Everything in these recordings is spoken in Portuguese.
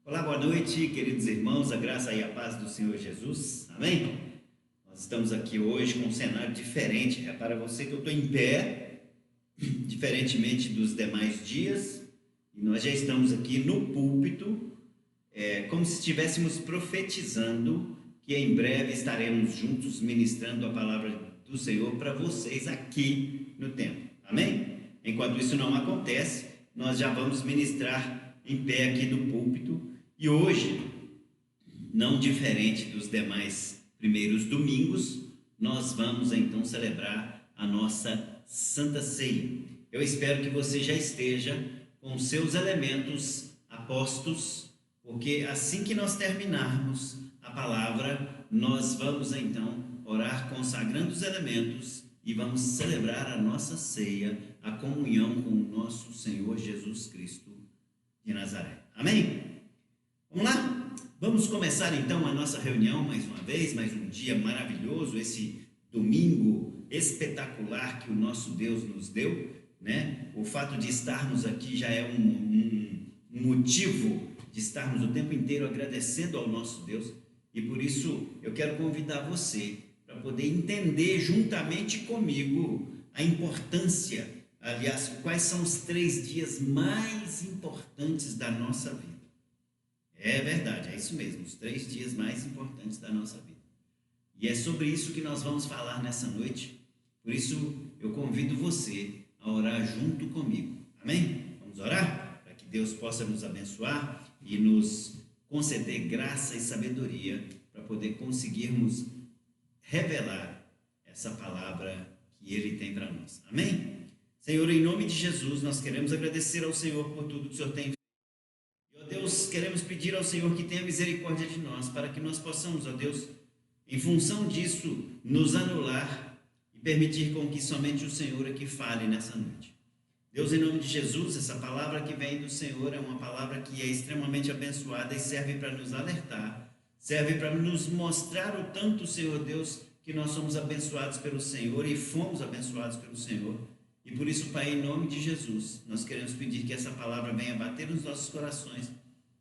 Olá, boa noite, queridos irmãos, a graça e a paz do Senhor Jesus, amém? Nós estamos aqui hoje com um cenário diferente. Repara você que eu estou em pé, diferentemente dos demais dias, e nós já estamos aqui no púlpito, como se estivéssemos profetizando que em breve estaremos juntos ministrando a palavra do Senhor para vocês aqui no templo, amém? Enquanto isso não acontece, nós já vamos ministrar em pé aqui no púlpito. E hoje, não diferente dos demais primeiros domingos, nós vamos então celebrar a nossa Santa Ceia. Eu espero que você já esteja com seus elementos apostos, porque assim que nós terminarmos a palavra, nós vamos então orar consagrando os elementos e vamos celebrar a nossa ceia, a comunhão com o nosso Senhor Jesus Cristo de Nazaré. Amém? Vamos lá? Vamos começar então a nossa reunião mais uma vez, mais um dia maravilhoso, esse domingo espetacular que o nosso Deus nos deu, né? O fato de estarmos aqui já é um motivo de estarmos o tempo inteiro agradecendo ao nosso Deus, e por isso eu quero convidar você para poder entender juntamente comigo a importância, aliás, quais são os 3 dias mais importantes da nossa vida. É verdade, é isso mesmo, os 3 dias mais importantes da nossa vida. E é sobre isso que nós vamos falar nessa noite. Por isso eu convido você a orar junto comigo. Amém? Vamos orar? Para que Deus possa nos abençoar e nos conceder graça e sabedoria para poder conseguirmos revelar essa palavra que Ele tem para nós. Amém? Senhor, em nome de Jesus, nós queremos agradecer ao Senhor por tudo que o Senhor tem feito. Ó Deus, queremos pedir ao Senhor que tenha misericórdia de nós, para que nós possamos, ó Deus, em função disso, nos anular e permitir com que somente o Senhor aqui fale nessa noite. Deus, em nome de Jesus, essa palavra que vem do Senhor é uma palavra que é extremamente abençoada e serve para nos alertar, serve para nos mostrar o tanto, Senhor Deus, que nós somos abençoados pelo Senhor e fomos abençoados pelo Senhor. E por isso, Pai, em nome de Jesus, nós queremos pedir que essa palavra venha bater nos nossos corações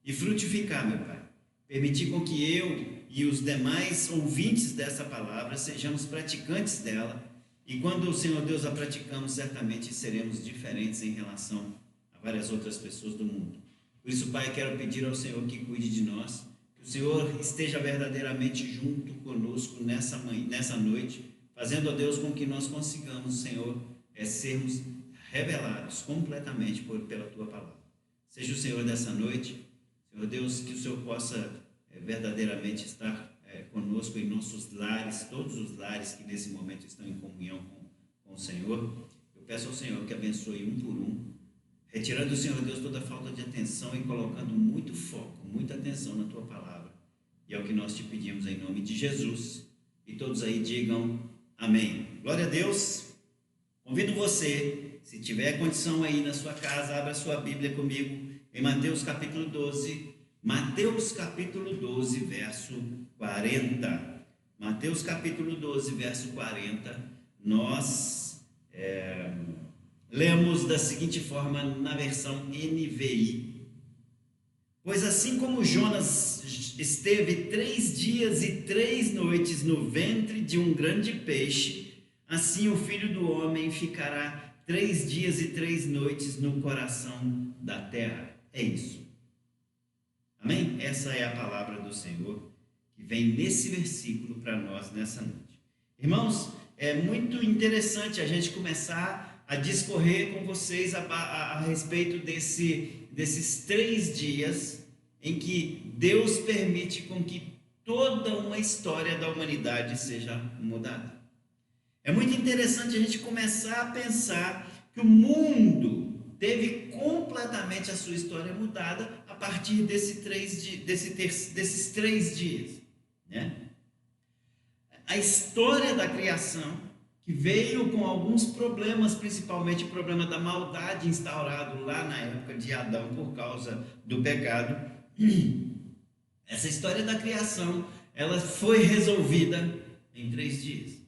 e frutificar, meu Pai. Permitir com que eu e os demais ouvintes dessa palavra sejamos praticantes dela. E quando, Senhor Deus, a praticamos, certamente seremos diferentes em relação a várias outras pessoas do mundo. Por isso, Pai, quero pedir ao Senhor que cuide de nós, que o Senhor esteja verdadeiramente junto conosco nessa noite, fazendo, ó Deus, com que nós consigamos, Senhor, sermos revelados completamente pela Tua palavra. Seja o Senhor dessa noite, Senhor Deus, que o Senhor possa verdadeiramente estar conosco em nossos lares, todos os lares que nesse momento estão em comunhão com o Senhor. Eu peço ao Senhor que abençoe um por um, retirando, Senhor Deus, toda falta de atenção e colocando muito foco, muita atenção na Tua palavra. E é o que nós te pedimos em nome de Jesus. E todos aí digam amém. Glória a Deus. Convido você, se tiver condição aí na sua casa, abra sua Bíblia comigo em Mateus capítulo 12. Mateus capítulo 12, verso 40. Mateus capítulo 12, verso 40. Nós lemos da seguinte forma na versão NVI. Pois assim como Jonas esteve 3 dias e 3 noites no ventre de um grande peixe, assim o Filho do Homem ficará 3 dias e 3 noites no coração da terra. É isso. Amém? Essa é a palavra do Senhor que vem nesse versículo para nós nessa noite. Irmãos, é muito interessante a gente começar a discorrer com vocês a respeito desses 3 dias em que Deus permite com que toda uma história da humanidade seja mudada. É muito interessante a gente começar a pensar que o mundo teve completamente a sua história mudada a partir desses 3 dias, né? A história da criação, que veio com alguns problemas, principalmente o problema da maldade instaurado lá na época de Adão por causa do pecado. Essa história da criação, ela foi resolvida em 3 dias.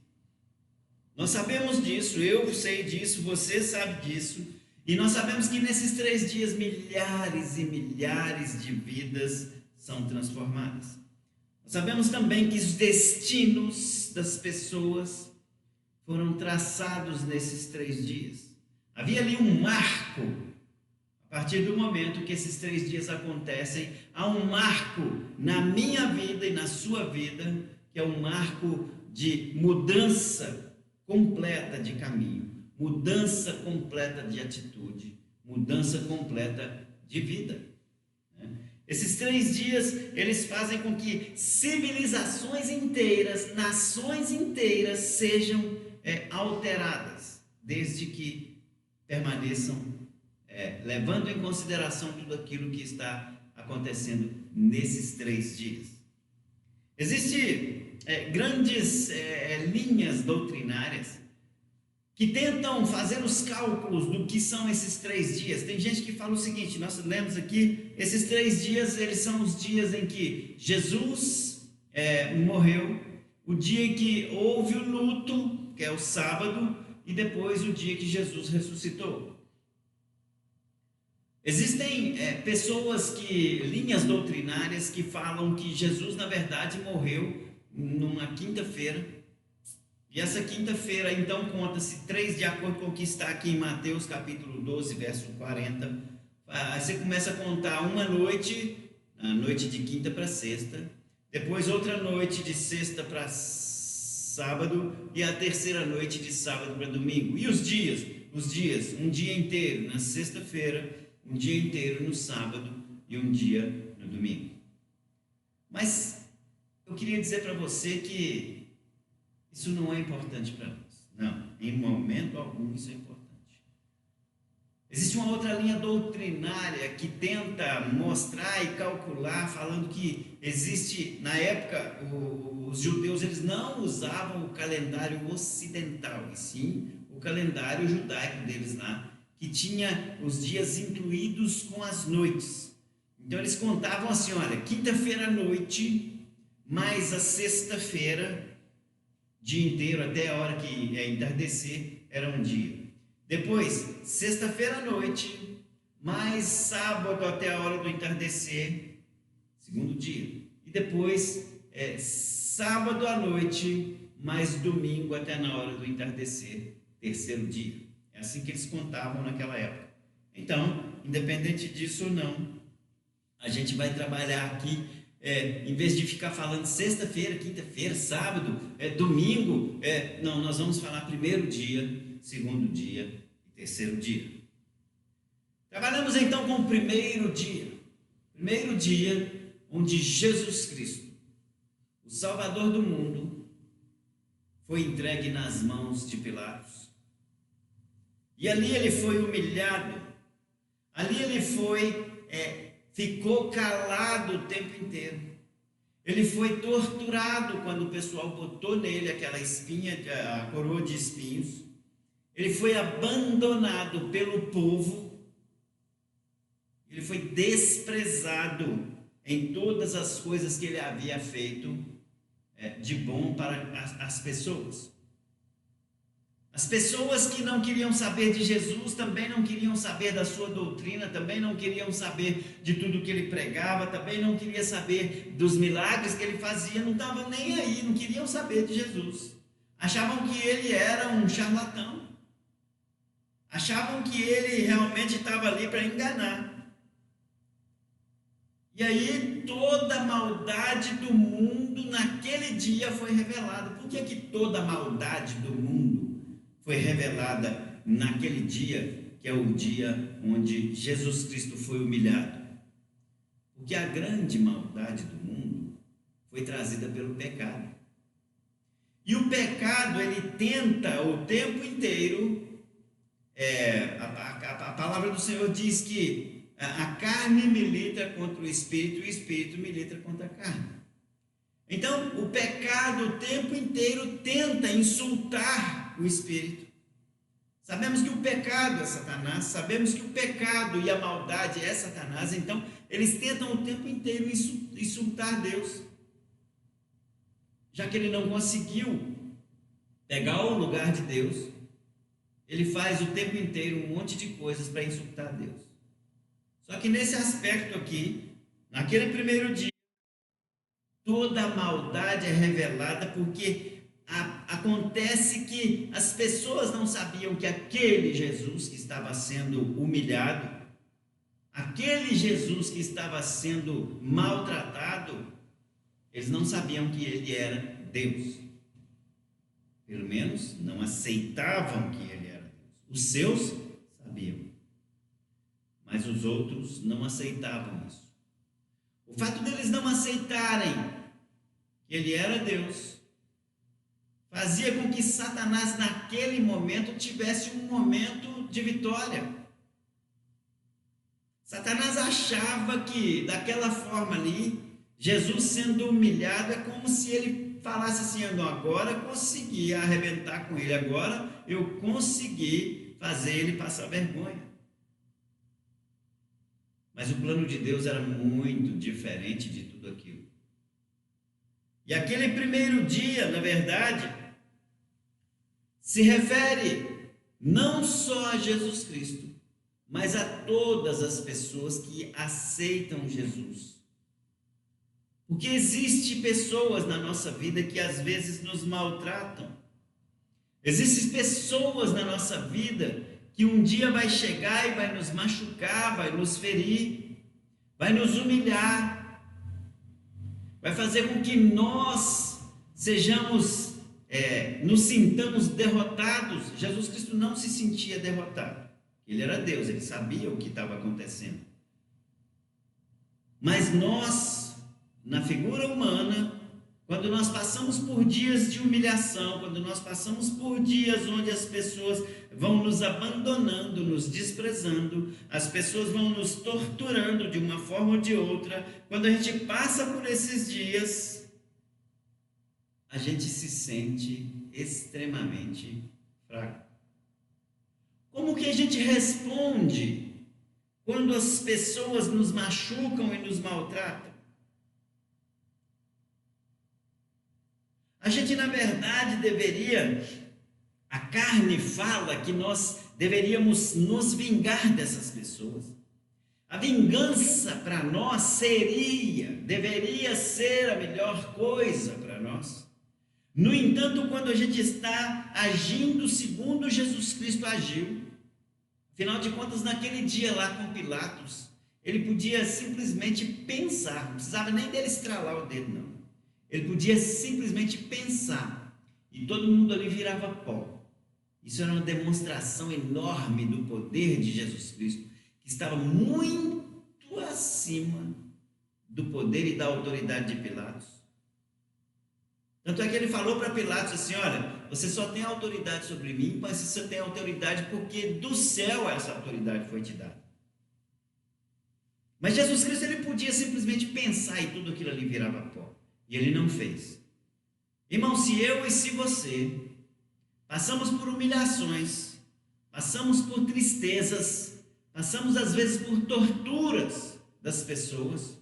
Nós sabemos disso, eu sei disso, você sabe disso, E nós sabemos que nesses 3 dias milhares e milhares de vidas são transformadas. Nós sabemos também que os destinos das pessoas foram traçados nesses 3 dias. Havia ali um marco. A partir do momento que esses 3 dias acontecem, há um marco na minha vida e na sua vida, que é um marco de mudança completa de caminho, mudança completa de atitude, mudança completa de vida. Esses 3 dias, eles fazem com que civilizações inteiras, nações inteiras sejam alteradas, desde que permaneçam levando em consideração tudo aquilo que está acontecendo nesses 3 dias. Existem grandes linhas doutrinárias que tentam fazer os cálculos do que são esses 3 dias. Tem gente que fala o seguinte: nós lemos aqui, esses 3 dias, eles são os dias em que Jesus morreu, o dia em que houve o luto, que é o sábado, e depois o dia que Jesus ressuscitou. Existem linhas doutrinárias que falam que Jesus, na verdade, morreu numa quinta-feira. E essa quinta-feira, então, conta-se 3, de acordo com o que está aqui em Mateus, capítulo 12, verso 40. Você começa a contar uma noite, a noite de quinta para sexta, depois outra noite de sexta para sábado, e a terceira noite de sábado para domingo. E os dias, um dia inteiro na sexta-feira, um dia inteiro no sábado e um dia no domingo. Mas eu queria dizer para você que isso não é importante para nós. Não, em momento algum isso é importante. Existe uma outra linha doutrinária que tenta mostrar e calcular, falando que existe, na época, os judeus eles não usavam o calendário ocidental, e sim o calendário judaico deles lá, que tinha os dias incluídos com as noites. Então eles contavam assim: olha, quinta-feira à noite, mais a sexta-feira, dia inteiro, até a hora que entardecer, era um dia. Depois, sexta-feira à noite, mais sábado até a hora do entardecer, segundo dia. E depois, sábado à noite, mais domingo até na hora do entardecer, terceiro dia. É assim que eles contavam naquela época. Então, independente disso ou não, a gente vai trabalhar aqui, em vez de ficar falando sexta-feira, quinta-feira, sábado, domingo, não, nós vamos falar primeiro dia, segundo dia e terceiro dia. Trabalhamos então com o primeiro dia onde Jesus Cristo, o Salvador do mundo, foi entregue nas mãos de Pilatos. E ali ele foi humilhado, ali ele ficou calado o tempo inteiro. Ele foi torturado quando o pessoal botou nele aquela espinha, a coroa de espinhos. Ele foi abandonado pelo povo. Ele foi desprezado em todas as coisas que ele havia feito de bom para as pessoas. As pessoas que não queriam saber de Jesus também não queriam saber da sua doutrina, também não queriam saber de tudo que ele pregava, também não queriam saber dos milagres que ele fazia, não estavam nem aí, não queriam saber de Jesus. Achavam que ele era um charlatão. Achavam que ele realmente estava ali para enganar. E aí toda a maldade do mundo naquele dia foi revelada. Por que toda a maldade do mundo foi revelada naquele dia, que é o dia onde Jesus Cristo foi humilhado? Porque a grande maldade do mundo foi trazida pelo pecado. E o pecado, ele tenta o tempo inteiro, a palavra do Senhor diz que a carne milita contra o espírito e o espírito milita contra a carne. Então, o pecado o tempo inteiro tenta insultar o espírito. Sabemos que o pecado é Satanás, sabemos que o pecado e a maldade é Satanás, então eles tentam o tempo inteiro insultar Deus. Já que ele não conseguiu pegar o lugar de Deus, ele faz o tempo inteiro um monte de coisas para insultar Deus. Só que nesse aspecto aqui, naquele primeiro dia, toda a maldade é revelada porque acontece que as pessoas não sabiam que aquele Jesus que estava sendo humilhado, aquele Jesus que estava sendo maltratado, eles não sabiam que ele era Deus. Pelo menos não aceitavam que ele era Deus. Os seus sabiam, mas os outros não aceitavam isso. O fato deles não aceitarem que ele era Deus fazia com que Satanás naquele momento tivesse um momento de vitória. Satanás achava que daquela forma ali, Jesus sendo humilhado, é como se ele falasse assim: não, agora eu consegui arrebentar com ele, agora eu consegui fazer ele passar vergonha. Mas o plano de Deus era muito diferente de tudo aquilo. E aquele primeiro dia, na verdade, se refere não só a Jesus Cristo, mas a todas as pessoas que aceitam Jesus. Porque existem pessoas na nossa vida que às vezes nos maltratam. Existem pessoas na nossa vida que um dia vai chegar e vai nos machucar, vai nos ferir, vai nos humilhar, vai fazer com que nós sejamos, nos sintamos derrotados. Jesus Cristo não se sentia derrotado. Ele era Deus, ele sabia o que estava acontecendo. Mas nós, na figura humana, quando nós passamos por dias de humilhação, quando nós passamos por dias onde as pessoas vão nos abandonando, nos desprezando, as pessoas vão nos torturando de uma forma ou de outra, quando a gente passa por esses dias, a gente se sente extremamente fraco. Como que a gente responde quando as pessoas nos machucam e nos maltratam? A gente, na verdade, a carne fala que nós deveríamos nos vingar dessas pessoas. A vingança para nós deveria ser a melhor coisa para nós. No entanto, quando a gente está agindo segundo Jesus Cristo agiu, afinal de contas, naquele dia lá com Pilatos, ele podia simplesmente pensar, não precisava nem dele estralar o dedo, não. Ele podia simplesmente pensar e todo mundo ali virava pó. Isso era uma demonstração enorme do poder de Jesus Cristo, que estava muito acima do poder e da autoridade de Pilatos. Tanto é que ele falou para Pilatos assim: olha, você só tem autoridade sobre mim, mas você tem autoridade porque do céu essa autoridade foi te dada. Mas Jesus Cristo, ele podia simplesmente pensar e tudo aquilo ali virava pó. E ele não fez. Irmão, se eu e se você passamos por humilhações, passamos por tristezas, passamos às vezes por torturas das pessoas,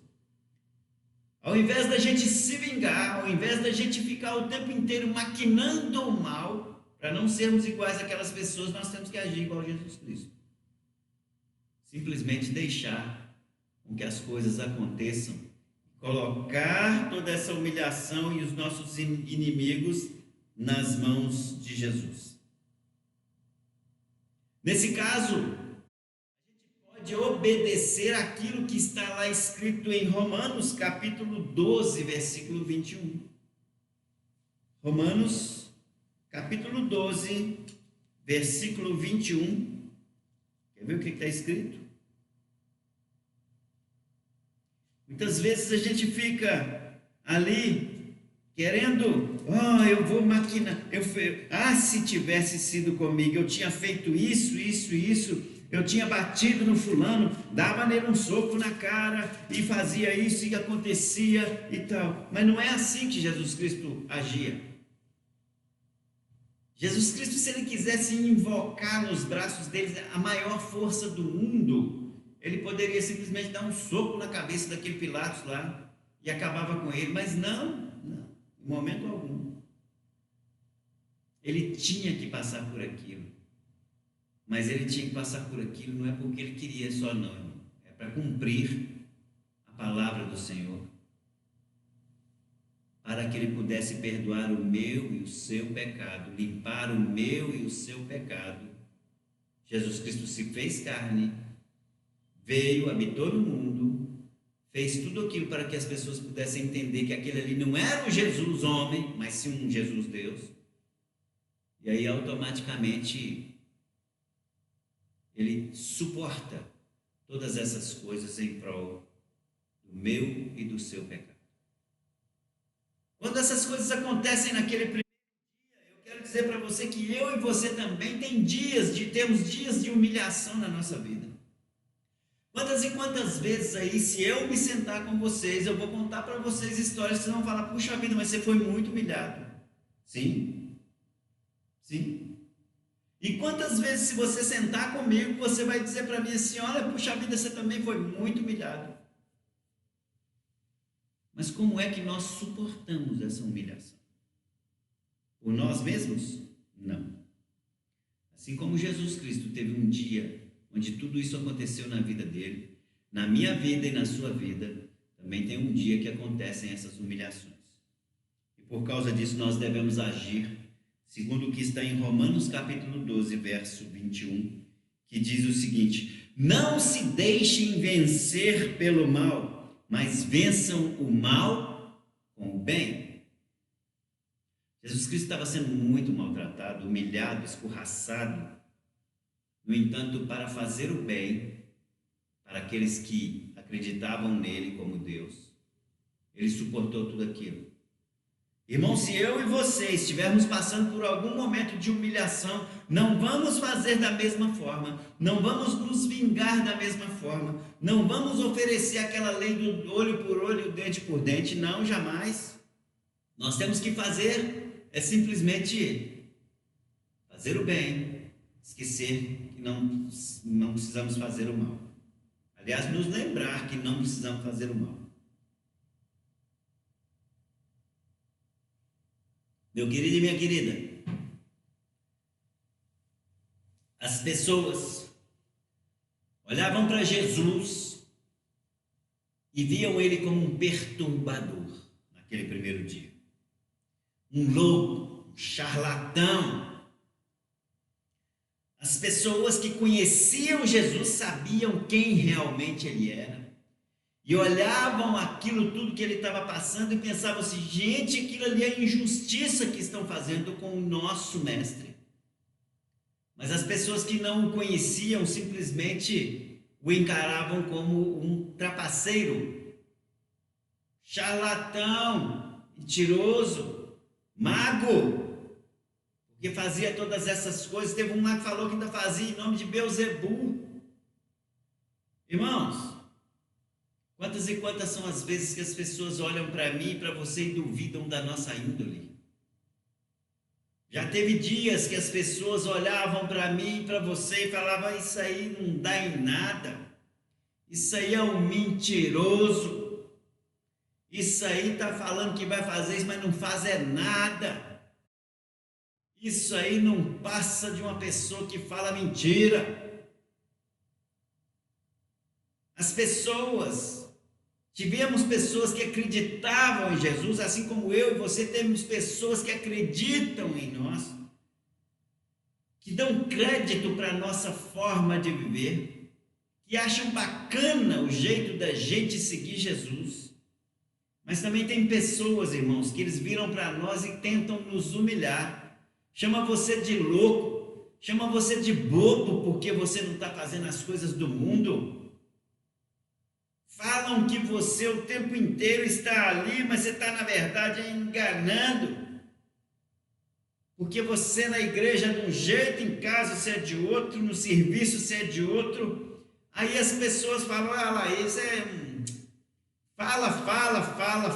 ao invés da gente se vingar, ao invés da gente ficar o tempo inteiro maquinando o mal, para não sermos iguais àquelas pessoas, nós temos que agir igual a Jesus Cristo. Simplesmente deixar com que as coisas aconteçam, colocar toda essa humilhação e os nossos inimigos nas mãos de Jesus. Nesse caso, a gente pode obedecer aquilo que está lá escrito em Romanos, capítulo 12, versículo 21. Romanos, capítulo 12, versículo 21. Quer ver o que está escrito? Muitas vezes a gente fica ali querendo, eu vou maquinar, se tivesse sido comigo, eu tinha feito isso, eu tinha batido no fulano, dava nele um soco na cara e fazia isso e acontecia e tal. Mas não é assim que Jesus Cristo agia. Jesus Cristo, se ele quisesse invocar nos braços dele a maior força do mundo, ele poderia simplesmente dar um soco na cabeça daquele Pilatos lá e acabava com ele, mas não, em momento algum. Ele tinha que passar por aquilo. Mas ele tinha que passar por aquilo, não é porque ele queria só não, irmão. É para cumprir a palavra do Senhor, para que ele pudesse perdoar o meu e o seu pecado, limpar o meu e o seu pecado. Jesus Cristo se fez carne, veio, habitou no mundo, fez tudo aquilo para que as pessoas pudessem entender que aquele ali não era um Jesus homem, mas sim um Jesus Deus. E aí automaticamente ele suporta todas essas coisas em prol do meu e do seu pecado. Quando essas coisas acontecem naquele primeiro dia, eu quero dizer para você que eu e você também temos dias de humilhação na nossa vida. Quantas e quantas vezes aí, se eu me sentar com vocês, eu vou contar para vocês histórias que vocês vão falar, puxa vida, mas você foi muito humilhado. Sim. Sim. E quantas vezes, se você sentar comigo, você vai dizer para mim assim, olha, puxa vida, você também foi muito humilhado. Mas como é que nós suportamos essa humilhação? Por nós mesmos? Não. Assim como Jesus Cristo teve um dia onde tudo isso aconteceu na vida dele, na minha vida e na sua vida, também tem um dia que acontecem essas humilhações. E por causa disso nós devemos agir, segundo o que está em Romanos capítulo 12, verso 21, que diz o seguinte: não se deixem vencer pelo mal, mas vençam o mal com o bem. Jesus Cristo estava sendo muito maltratado, humilhado, escorraçado. No entanto, para fazer o bem, para aqueles que acreditavam nele como Deus, ele suportou tudo aquilo. Irmão, se eu e você estivermos passando por algum momento de humilhação, não vamos fazer da mesma forma, não vamos nos vingar da mesma forma, não vamos oferecer aquela lei do olho por olho, dente por dente, não, jamais. Nós temos que fazer, simplesmente fazer o bem, esquecer que não precisamos fazer o mal. Aliás, nos lembrar que não precisamos fazer o mal. Meu querido e minha querida, as pessoas olhavam para Jesus e viam ele como um perturbador naquele primeiro dia. Um louco, um charlatão. As pessoas que conheciam Jesus sabiam quem realmente ele era. E olhavam aquilo tudo que ele estava passando e pensavam assim, gente, aquilo ali é injustiça que estão fazendo com o nosso mestre. Mas as pessoas que não o conheciam simplesmente o encaravam como um trapaceiro, charlatão, mentiroso, mago, porque fazia todas essas coisas. Teve um lá que falou que ainda fazia em nome de Beelzebul. Irmãos, quantas e quantas são as vezes que as pessoas olham para mim e para você e duvidam da nossa índole? Já teve dias que as pessoas olhavam para mim e para você e falavam, isso aí não dá em nada, isso aí é um mentiroso, isso aí está falando que vai fazer isso, mas não faz nada, isso aí não passa de uma pessoa que fala mentira. As pessoas, tivemos pessoas que acreditavam em Jesus, assim como eu e você temos pessoas que acreditam em nós, que dão crédito para a nossa forma de viver, que acham bacana o jeito da gente seguir Jesus. Mas também tem pessoas, irmãos, que eles viram para nós e tentam nos humilhar, chama você de louco, chama você de bobo porque você não está fazendo as coisas do mundo. Falam que você o tempo inteiro está ali, mas você está, na verdade, enganando. Porque você na igreja é de um jeito, em casa você é de outro, no serviço você é de outro. Aí as pessoas falam, olha lá, isso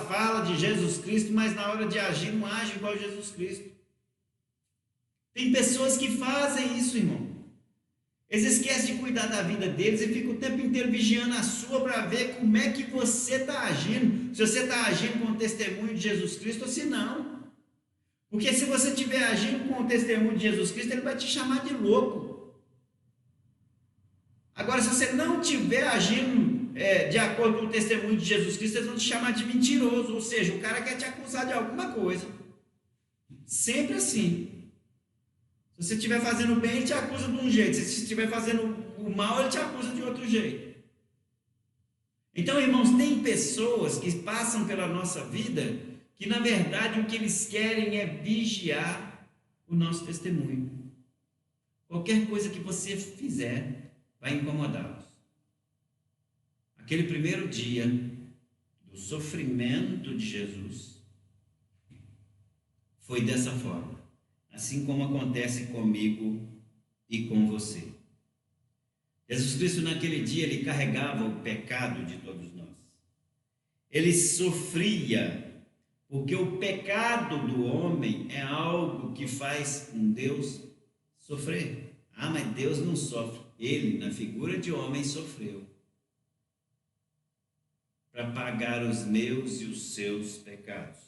fala de Jesus Cristo, mas na hora de agir não age igual a Jesus Cristo. Tem pessoas que fazem isso, irmão. Eles esquecem de cuidar da vida deles e ficam o tempo inteiro vigiando a sua para ver como é que você está agindo. Se você está agindo com o testemunho de Jesus Cristo ou se não. Porque se você estiver agindo com o testemunho de Jesus Cristo, ele vai te chamar de louco. Agora, se você não estiver agindo de acordo com o testemunho de Jesus Cristo, eles vão te chamar de mentiroso, ou seja, o cara quer te acusar de alguma coisa. Sempre assim. Se você estiver fazendo bem, ele te acusa de um jeito. Se você estiver fazendo o mal, ele te acusa de outro jeito. Então, irmãos, tem pessoas que passam pela nossa vida que, na verdade, o que eles querem é vigiar o nosso testemunho. Qualquer coisa que você fizer vai incomodá-los. Aquele primeiro dia do sofrimento de Jesus foi dessa forma, assim como acontece comigo e com você. Jesus Cristo, naquele dia, ele carregava o pecado de todos nós. Ele sofria, porque o pecado do homem é algo que faz um Deus sofrer. Ah, mas Deus não sofre. Ele, na figura de homem, sofreu para pagar os meus e os seus pecados.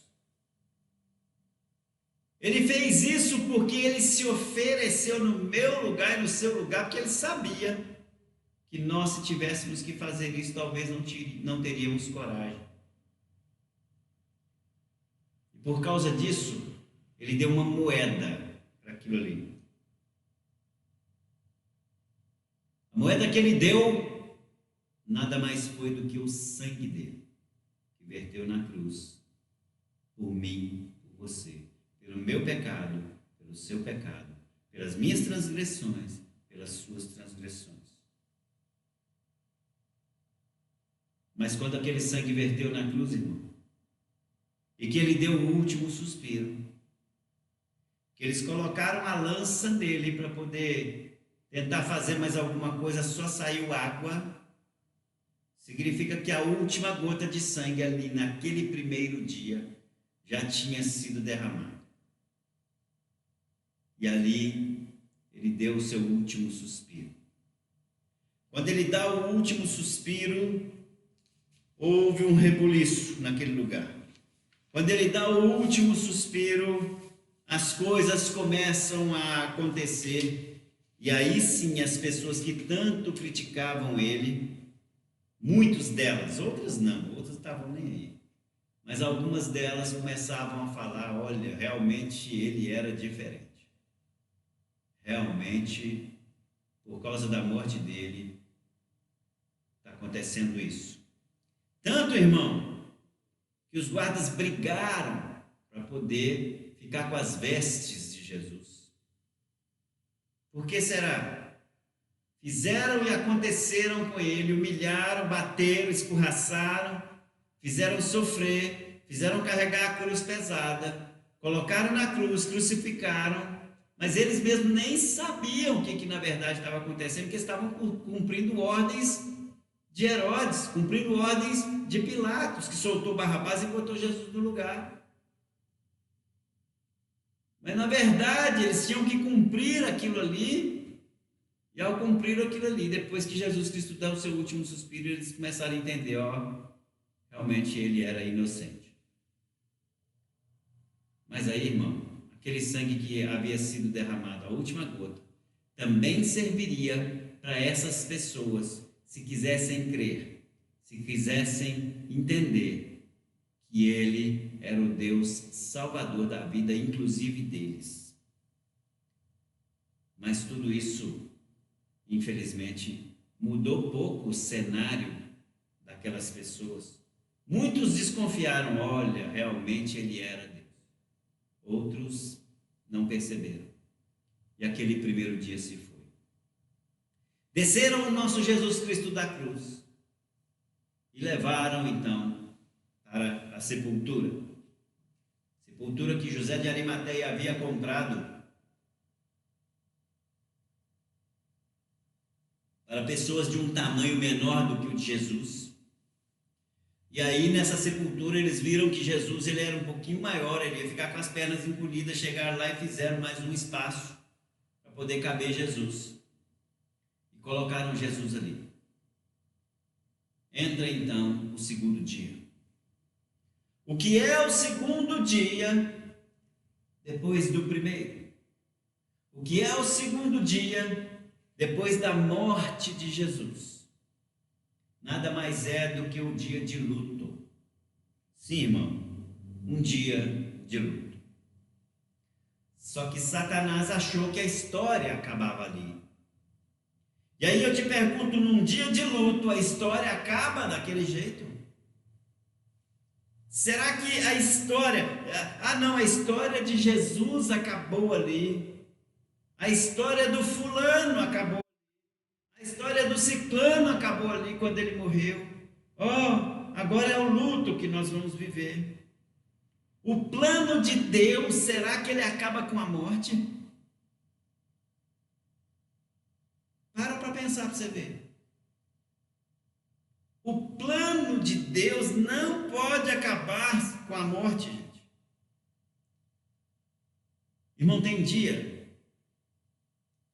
Ele fez isso porque ele se ofereceu no meu lugar e no seu lugar, porque ele sabia que nós, se tivéssemos que fazer isso, talvez não teríamos coragem. E por causa disso, ele deu uma moeda para aquilo ali. A moeda que ele deu nada mais foi do que o sangue dele, que verteu na cruz, por mim, por você, pelo meu pecado, pelo seu pecado, pelas minhas transgressões, pelas suas transgressões. Mas quando aquele sangue verteu na cruz, irmão, e que ele deu o último suspiro, que eles colocaram a lança nele para poder tentar fazer mais alguma coisa, só saiu água, significa que a última gota de sangue ali naquele primeiro dia já tinha sido derramada. E ali ele deu o seu último suspiro. Quando ele dá o último suspiro, houve um rebuliço naquele lugar. Quando ele dá o último suspiro, as coisas começam a acontecer. E aí sim, as pessoas que tanto criticavam ele, muitas delas, outras não, outras estavam nem aí, mas algumas delas começavam a falar: olha, realmente ele era diferente. Realmente, por causa da morte dele, está acontecendo isso. Tanto, irmão, que os guardas brigaram para poder ficar com as vestes de Jesus. Por que será? Fizeram e aconteceram com ele, humilharam, bateram, escorraçaram, fizeram sofrer, fizeram carregar a cruz pesada, colocaram na cruz, crucificaram, mas eles mesmos nem sabiam o que na verdade estava acontecendo, porque estavam cumprindo ordens de Herodes, cumprindo ordens de Pilatos, que soltou Barrabás e botou Jesus no lugar. Mas na verdade eles tinham que cumprir aquilo ali, e ao cumprir aquilo ali, depois que Jesus Cristo dá o seu último suspiro, eles começaram a entender: realmente ele era inocente. Mas aí, irmão, aquele sangue que havia sido derramado, a última gota, também serviria para essas pessoas, se quisessem crer, se quisessem entender que ele era o Deus salvador da vida, inclusive deles. Mas tudo isso, infelizmente, mudou pouco o cenário daquelas pessoas. Muitos desconfiaram: olha, realmente ele era Deus. Outros não perceberam. E aquele primeiro dia se foi. Desceram o nosso Jesus Cristo da cruz e levaram então para a sepultura. Sepultura que José de Arimateia havia comprado para pessoas de um tamanho menor do que o de Jesus. E aí nessa sepultura eles viram que Jesus ele era um pouquinho maior, ele ia ficar com as pernas encolhidas. Chegaram lá e fizeram mais um espaço para poder caber Jesus. E colocaram Jesus ali. Entra então o segundo dia. O que é o segundo dia depois do primeiro? O que é o segundo dia depois da morte de Jesus, nada mais é do que um dia de luto. Sim, irmão, um dia de luto. Só que Satanás achou que a história acabava ali. E aí eu te pergunto, num dia de luto, a história acaba daquele jeito? Será que a história... não, a história de Jesus acabou ali. A história do fulano acabou. A história do ciclano acabou ali quando ele morreu. Agora é o luto que nós vamos viver. O plano de Deus, será que ele acaba com a morte? Para pensar para você ver. O plano de Deus não pode acabar com a morte, gente. Irmão, tem dia.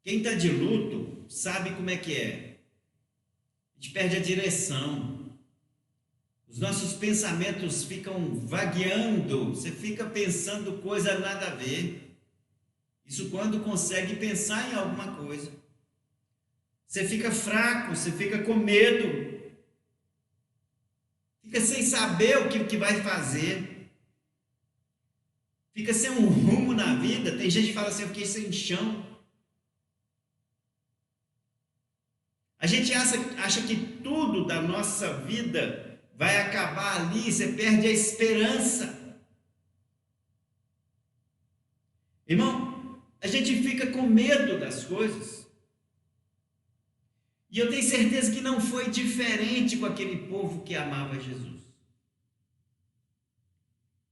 Quem está de luto sabe como é que é. A gente perde a direção. Os nossos pensamentos ficam vagueando. Você fica pensando coisa nada a ver. Isso quando consegue pensar em alguma coisa. Você fica fraco, você fica com medo. Fica sem saber o que vai fazer. Fica sem um rumo na vida. Tem gente que fala assim, eu fiquei sem chão. A gente acha que tudo da nossa vida vai acabar ali, você perde a esperança. Irmão, a gente fica com medo das coisas. E eu tenho certeza que não foi diferente com aquele povo que amava Jesus.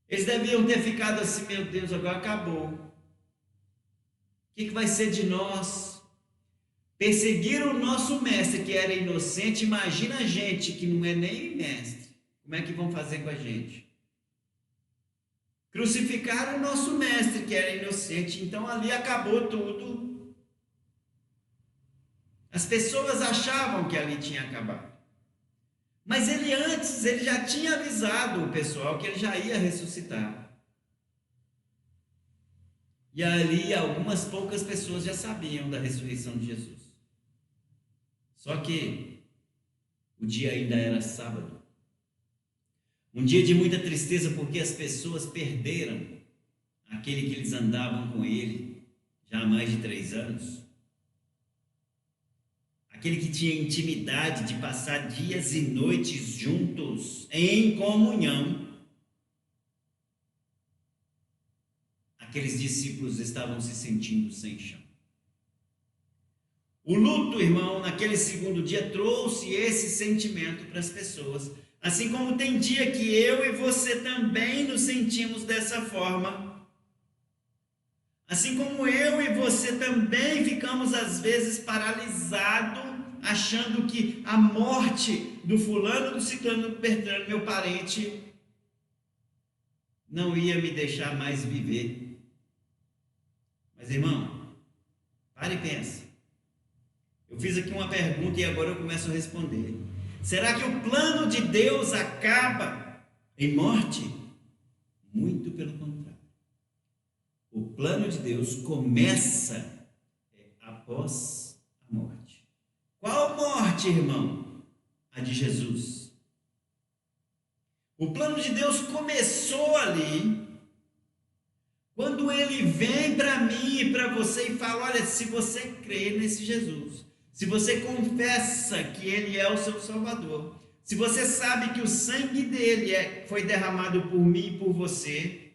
Eles deviam ter ficado assim, meu Deus, agora acabou. O que vai ser de nós? Perseguiram o nosso mestre, que era inocente. Imagina a gente que não é nem mestre. Como é que vão fazer com a gente? Crucificaram o nosso mestre, que era inocente. Então ali acabou tudo. As pessoas achavam que ali tinha acabado. Mas ele já tinha avisado o pessoal que ele já ia ressuscitar. E ali algumas poucas pessoas já sabiam da ressurreição de Jesus. Só que o dia ainda era sábado. Um dia de muita tristeza porque as pessoas perderam aquele que eles andavam com ele já há mais de 3 anos. Aquele que tinha intimidade de passar dias e noites juntos, em comunhão. Aqueles discípulos estavam se sentindo sem chão. O luto, irmão, naquele segundo dia trouxe esse sentimento para as pessoas. Assim como tem dia que eu e você também nos sentimos dessa forma. Assim como eu e você também ficamos às vezes paralisados, achando que a morte do fulano, do ciclano, do Bertrano, meu parente, não ia me deixar mais viver. Mas, irmão, pare e pensa. Eu fiz aqui uma pergunta e agora eu começo a responder. Será que o plano de Deus acaba em morte? Muito pelo contrário. O plano de Deus começa após a morte. Qual morte, irmão? A de Jesus. O plano de Deus começou ali, quando ele vem para mim e para você e fala, olha, se você crê nesse Jesus, se você confessa que ele é o seu Salvador, se você sabe que o sangue dele foi derramado por mim e por você,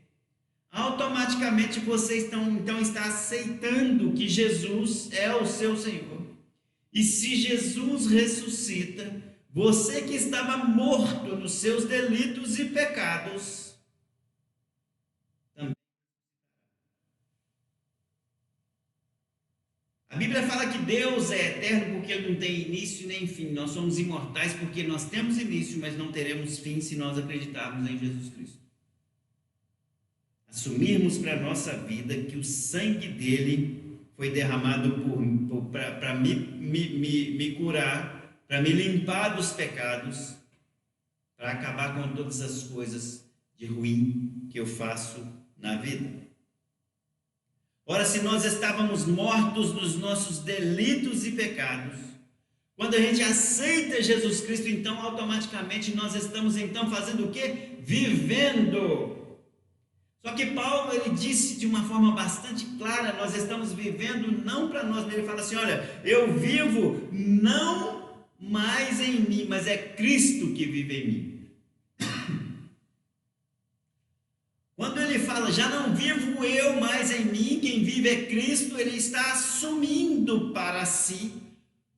automaticamente você então está aceitando que Jesus é o seu Senhor. E se Jesus ressuscita, você que estava morto nos seus delitos e pecados, também. A Bíblia fala que Deus é eterno porque ele não tem início nem fim. Nós somos imortais porque nós temos início, mas não teremos fim se nós acreditarmos em Jesus Cristo. Assumirmos para a nossa vida que o sangue dele foi derramado para me curar, para me limpar dos pecados, para acabar com todas as coisas de ruim que eu faço na vida. Ora, se nós estávamos mortos nos nossos delitos e pecados, quando a gente aceita Jesus Cristo, então automaticamente nós estamos então fazendo o quê? Vivendo. Só que Paulo, ele disse de uma forma bastante clara, nós estamos vivendo não para nós, ele fala assim, olha, eu vivo não mais em mim, mas é Cristo que vive em mim. Quando ele fala, já não vivo eu mais em mim, quem vive é Cristo, ele está assumindo para si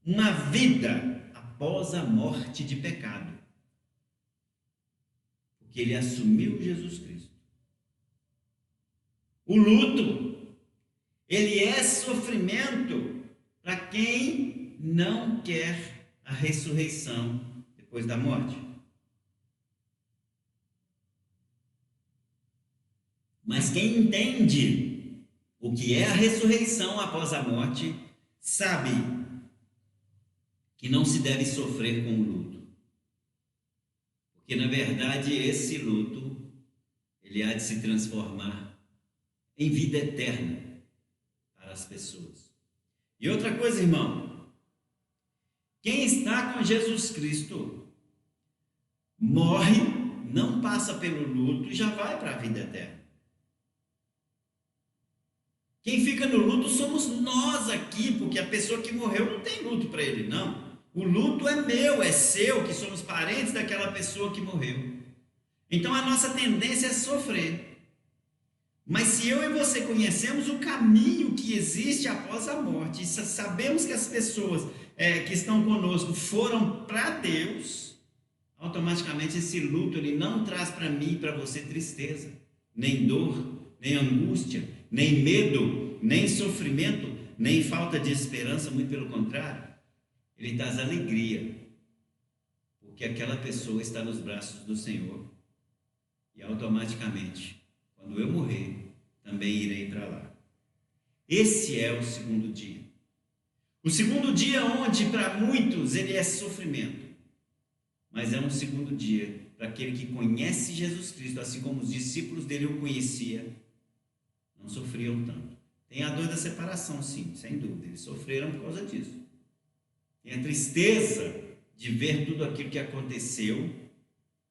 uma vida após a morte de pecado. Porque ele assumiu Jesus Cristo. O luto, ele é sofrimento para quem não quer a ressurreição depois da morte. Mas quem entende o que é a ressurreição após a morte, sabe que não se deve sofrer com o luto. Porque, na verdade, esse luto, ele há de se transformar em vida eterna para as pessoas. E outra coisa, irmão, quem está com Jesus Cristo morre, não passa pelo luto e já vai para a vida eterna. Quem fica no luto somos nós aqui, porque a pessoa que morreu não tem luto para ele, não. O luto é meu, é seu, que somos parentes daquela pessoa que morreu. Então a nossa tendência é sofrer. Mas se eu e você conhecemos o caminho que existe após a morte, e sabemos que as pessoas que estão conosco foram para Deus, automaticamente esse luto ele não traz para mim e para você tristeza, nem dor, nem angústia, nem medo, nem sofrimento, nem falta de esperança, muito pelo contrário, ele traz alegria, porque aquela pessoa está nos braços do Senhor, e automaticamente, quando eu morrer, também irei para lá. Esse é o segundo dia. O segundo dia onde para muitos ele é sofrimento, mas é um segundo dia para aquele que conhece Jesus Cristo, assim como os discípulos dele o conheciam, não sofriam tanto. Tem a dor da separação, sim, sem dúvida, eles sofreram por causa disso. Tem a tristeza de ver tudo aquilo que aconteceu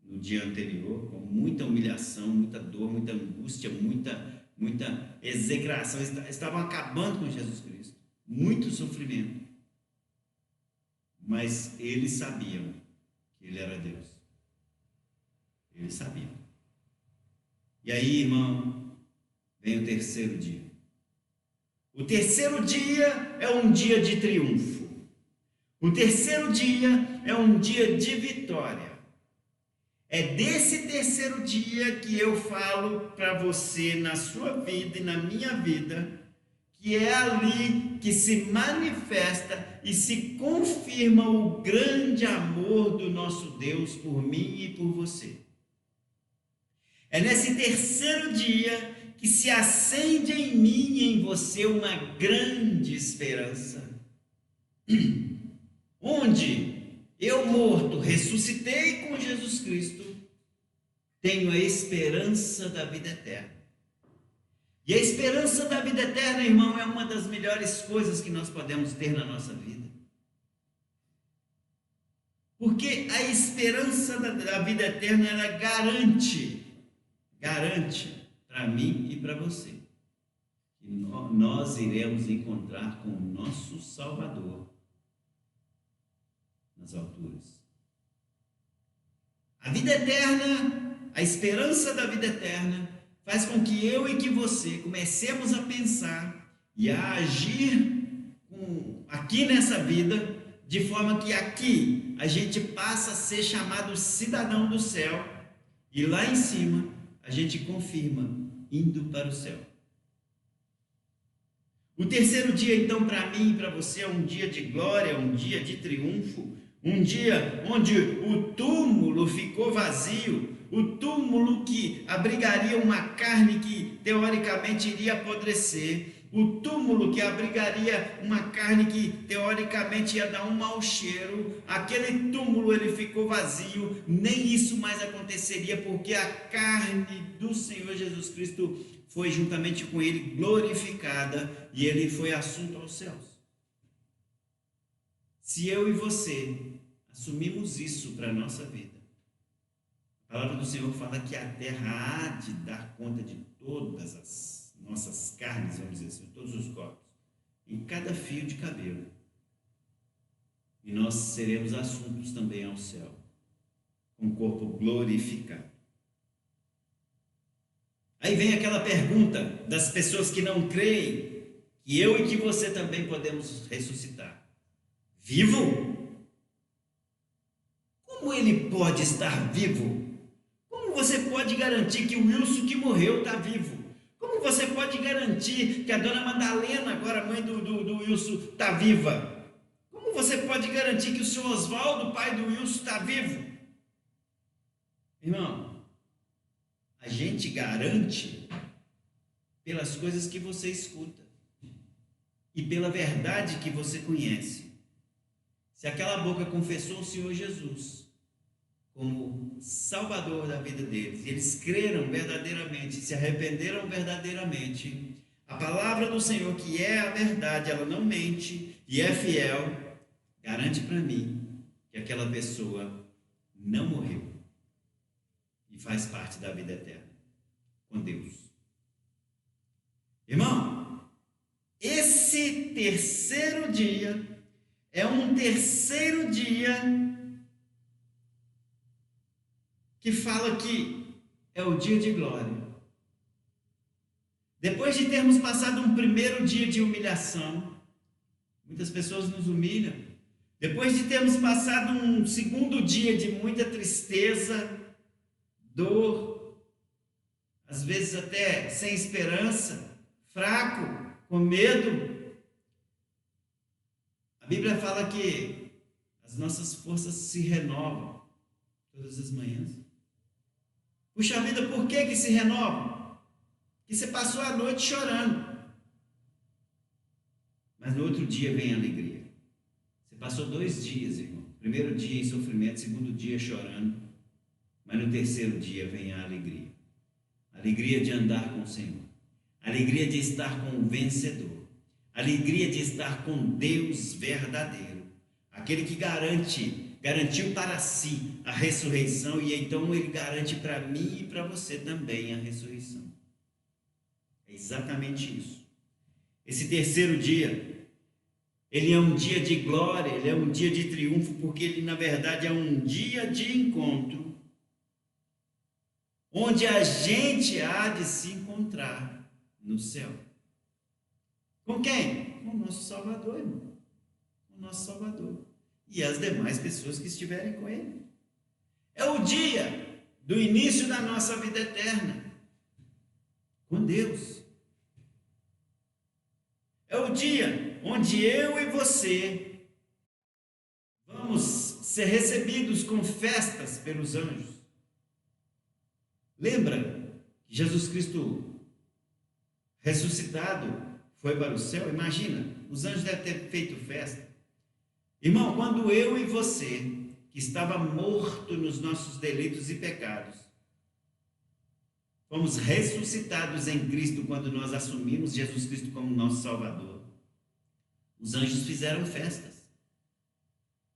no dia anterior, com muita humilhação, muita dor, muita angústia, muita execração, estavam acabando com Jesus Cristo, muito sofrimento, mas eles sabiam que ele era Deus, eles sabiam. E aí, irmão, vem o terceiro dia. O terceiro dia é um dia de triunfo, o terceiro dia é um dia de vitória. É desse terceiro dia que eu falo para você na sua vida e na minha vida, que é ali que se manifesta e se confirma o grande amor do nosso Deus por mim e por você. É nesse terceiro dia que se acende em mim e em você uma grande esperança, onde eu morto, ressuscitei com Jesus Cristo, tenho a esperança da vida eterna. E a esperança da vida eterna, irmão, é uma das melhores coisas que nós podemos ter na nossa vida. Porque a esperança da vida eterna, ela garante para mim e para você, que nós iremos encontrar com o nosso Salvador nas alturas. A vida eterna, a esperança da vida eterna, faz com que eu e que você comecemos a pensar e a agir aqui nessa vida, de forma que aqui a gente passa a ser chamado cidadão do céu, e lá em cima a gente confirma indo para o céu. O terceiro dia, então, para mim e para você é um dia de glória, um dia de triunfo, um dia onde o túmulo ficou vazio, o túmulo que abrigaria uma carne que teoricamente iria apodrecer, o túmulo que abrigaria uma carne que teoricamente ia dar um mau cheiro, aquele túmulo ele ficou vazio, nem isso mais aconteceria, porque a carne do Senhor Jesus Cristo foi juntamente com ele glorificada e ele foi assunto aos céus. Se eu e você assumimos isso para a nossa vida, a palavra do Senhor fala que a terra há de dar conta de todas as nossas carnes, vamos dizer assim, todos os corpos, em cada fio de cabelo. E nós seremos assuntos também ao céu, com o corpo glorificado. Aí vem aquela pergunta das pessoas que não creem, que eu e que você também podemos ressuscitar. Vivo? Como ele pode estar vivo? Como você pode garantir que o Wilson que morreu está vivo? Como você pode garantir que a dona Madalena, agora mãe do Wilson, está viva? Como você pode garantir que o seu Oswaldo, pai do Wilson, está vivo? Irmão, a gente garante pelas coisas que você escuta e pela verdade que você conhece. Se aquela boca confessou o Senhor Jesus como Salvador da vida deles, e eles creram verdadeiramente, se arrependeram verdadeiramente, a palavra do Senhor, que é a verdade, ela não mente e é fiel, garante para mim que aquela pessoa não morreu e faz parte da vida eterna com Deus. Irmão, esse terceiro dia é um terceiro dia que fala que é o dia de glória. Depois de termos passado um primeiro dia de humilhação, muitas pessoas nos humilham. Depois de termos passado um segundo dia de muita tristeza, dor, às vezes até sem esperança, fraco, com medo, a Bíblia fala que as nossas forças se renovam todas as manhãs. Puxa vida, por que se renovam? Porque você passou a noite chorando. Mas no outro dia vem a alegria. Você passou 2 dias, irmão. Primeiro dia em sofrimento, segundo dia chorando. Mas no terceiro dia vem a alegria. A alegria de andar com o Senhor. A alegria de estar com o vencedor. A alegria de estar com Deus verdadeiro. Aquele que garantiu para si a ressurreição, e então ele garante para mim e para você também a ressurreição. É exatamente isso. Esse terceiro dia, ele é um dia de glória, ele é um dia de triunfo, porque ele na verdade é um dia de encontro, onde a gente há de se encontrar no céu. Com quem? Com o nosso Salvador, irmão. Com o nosso Salvador. E as demais pessoas que estiverem com ele. É o dia do início da nossa vida eterna com Deus. É o dia onde eu e você vamos ser recebidos com festas pelos anjos. Lembra que Jesus Cristo ressuscitado foi para o céu? Imagina, os anjos devem ter feito festa. Irmão, quando eu e você, que estava morto nos nossos delitos e pecados, fomos ressuscitados em Cristo quando nós assumimos Jesus Cristo como nosso Salvador, os anjos fizeram festas.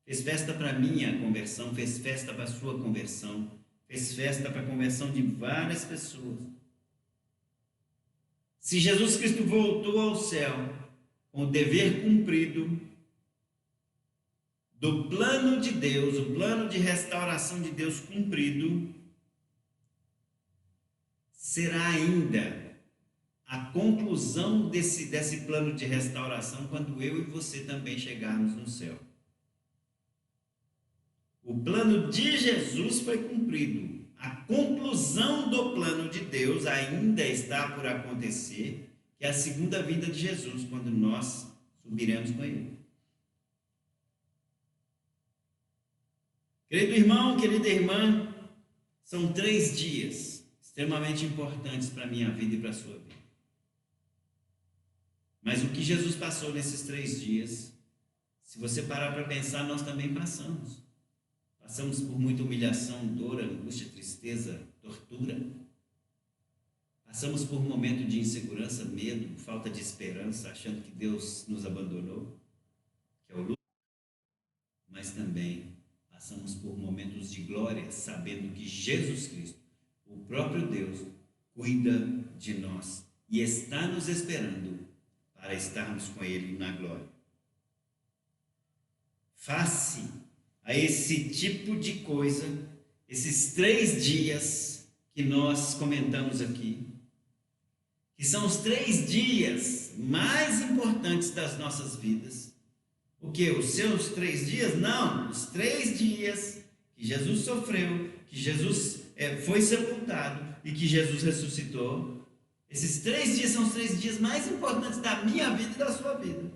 Fez festa para a minha conversão, fez festa para a sua conversão, fez festa para a conversão de várias pessoas. Se Jesus Cristo voltou ao céu com o dever cumprido do plano de Deus, o plano de restauração de Deus cumprido, será ainda a conclusão desse plano de restauração quando eu e você também chegarmos no céu. O plano de Jesus foi cumprido. A conclusão do plano de Deus ainda está por acontecer, que é a segunda vinda de Jesus, quando nós subiremos com ele. Querido irmão, querida irmã, são 3 dias extremamente importantes para a minha vida e para a sua vida. Mas o que Jesus passou nesses 3 dias, se você parar para pensar, nós também passamos. Passamos por muita humilhação, dor, angústia, tristeza, tortura. Passamos por um momento de insegurança, medo, falta de esperança, achando que Deus nos abandonou, que é o luto. Mas também passamos por momentos de glória, sabendo que Jesus Cristo, o próprio Deus, cuida de nós e está nos esperando para estarmos com Ele na glória. Face a esse tipo de coisa, esses 3 dias que nós comentamos aqui, que são os 3 dias mais importantes das nossas vidas. O que? Os seus 3 dias? Não, os 3 dias que Jesus sofreu, que Jesus foi sepultado e que Jesus ressuscitou. Esses 3 dias são os 3 dias mais importantes da minha vida e da sua vida.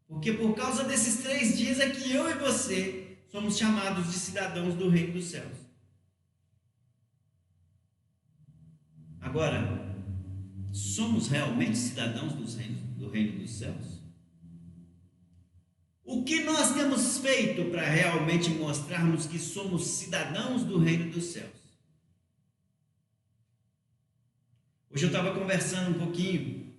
Porque por causa desses 3 dias é que eu e você somos chamados de cidadãos do reino dos céus. Agora, somos realmente cidadãos do reino dos céus? O que nós temos feito para realmente mostrarmos que somos cidadãos do reino dos céus? Hoje eu estava conversando um pouquinho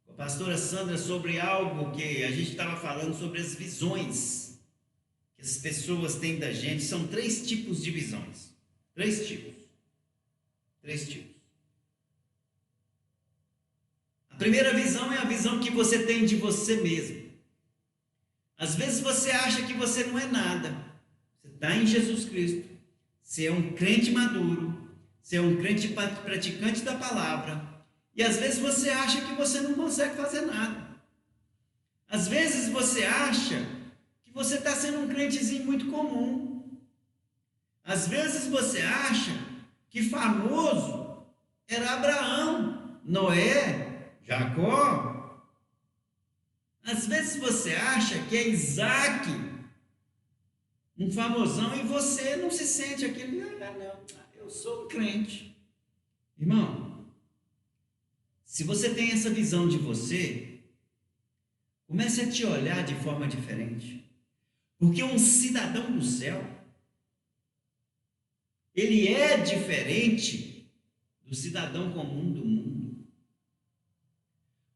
com a pastora Sandra sobre algo que a gente estava falando sobre as visões que as pessoas têm da gente. São 3 tipos de visões. 3 tipos. 3 tipos. A primeira visão é a visão que você tem de você mesmo. Às vezes você acha que você não é nada. Você está em Jesus Cristo. Você é um crente maduro. Você é um crente praticante da palavra. E às vezes você acha que você não consegue fazer nada. Às vezes você acha que você está sendo um crentezinho muito comum. Às vezes você acha que famoso era Abraão, Noé, Jacó. Às vezes você acha que é Isaac, um famosão, e você não se sente aquele, eu sou um crente. Irmão, se você tem essa visão de você, comece a te olhar de forma diferente. Porque um cidadão do céu, ele é diferente do cidadão comum do mundo.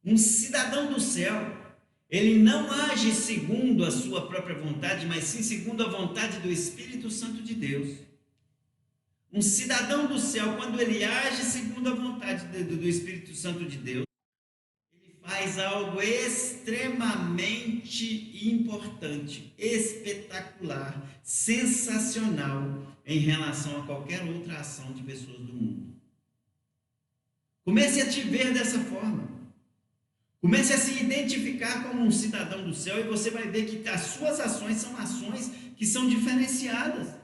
Um cidadão do céu, ele não age segundo a sua própria vontade, mas sim segundo a vontade do Espírito Santo de Deus. Um cidadão do céu, quando ele age segundo a vontade do Espírito Santo de Deus, ele faz algo extremamente importante, espetacular, sensacional em relação a qualquer outra ação de pessoas do mundo. Comece a te ver dessa forma. Comece a se identificar como um cidadão do céu e você vai ver que as suas ações são ações que são diferenciadas.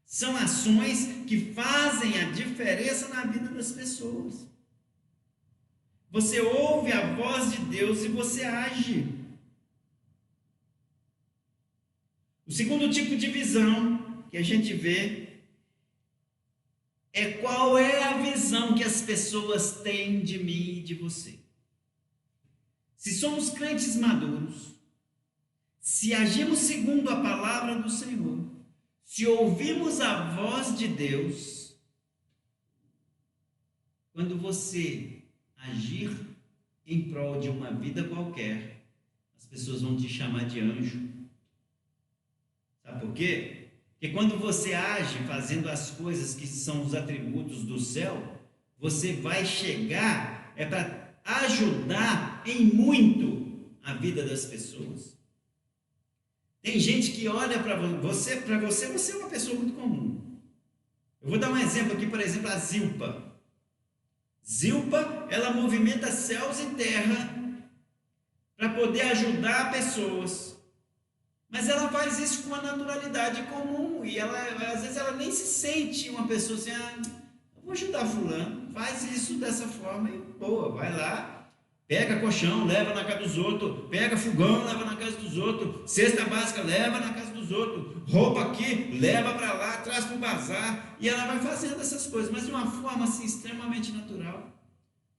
São ações que fazem a diferença na vida das pessoas. Você ouve a voz de Deus e você age. O segundo tipo de visão que a gente vê é qual é a visão que as pessoas têm de mim e de você. Se somos crentes maduros, se agimos segundo a palavra do Senhor, se ouvimos a voz de Deus, quando você agir em prol de uma vida qualquer, as pessoas vão te chamar de anjo. Sabe por quê? Porque quando você age fazendo as coisas que são os atributos do céu, você vai chegar para ajudar em muito a vida das pessoas. Tem gente que olha para você, você é uma pessoa muito comum. Eu vou dar um exemplo aqui, por exemplo, a Zilpa. Zilpa, ela movimenta céus e terra para poder ajudar pessoas. Mas ela faz isso com uma naturalidade comum e às vezes ela nem se sente uma pessoa assim, eu vou ajudar fulano, faz isso dessa forma e boa, vai lá. Pega colchão, leva na casa dos outros. Pega fogão, leva na casa dos outros. Cesta básica, leva na casa dos outros. Roupa aqui, leva para lá, traz para o bazar. E ela vai fazendo essas coisas, mas de uma forma assim, extremamente natural.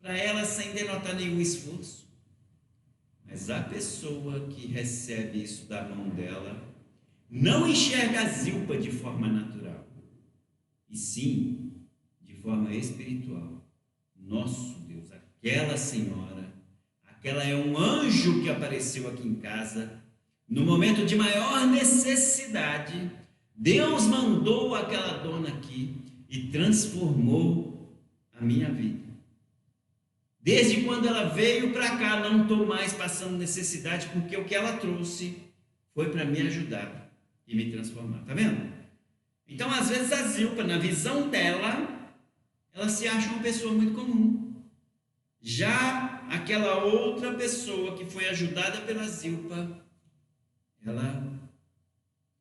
Para ela, sem denotar nenhum esforço. Mas a pessoa que recebe isso da mão dela não enxerga a Zilpa de forma natural, e sim de forma espiritual. Nosso Deus, aquela senhora, aquela é um anjo que apareceu aqui em casa no momento de maior necessidade. Deus mandou aquela dona aqui e transformou a minha vida. Desde quando ela veio para cá, não estou mais passando necessidade, porque o que ela trouxe foi para me ajudar e me transformar. Tá vendo? Então, às vezes, a Zilpa, na visão dela, ela se acha uma pessoa muito comum. Já aquela outra pessoa que foi ajudada pela Zilpa, ela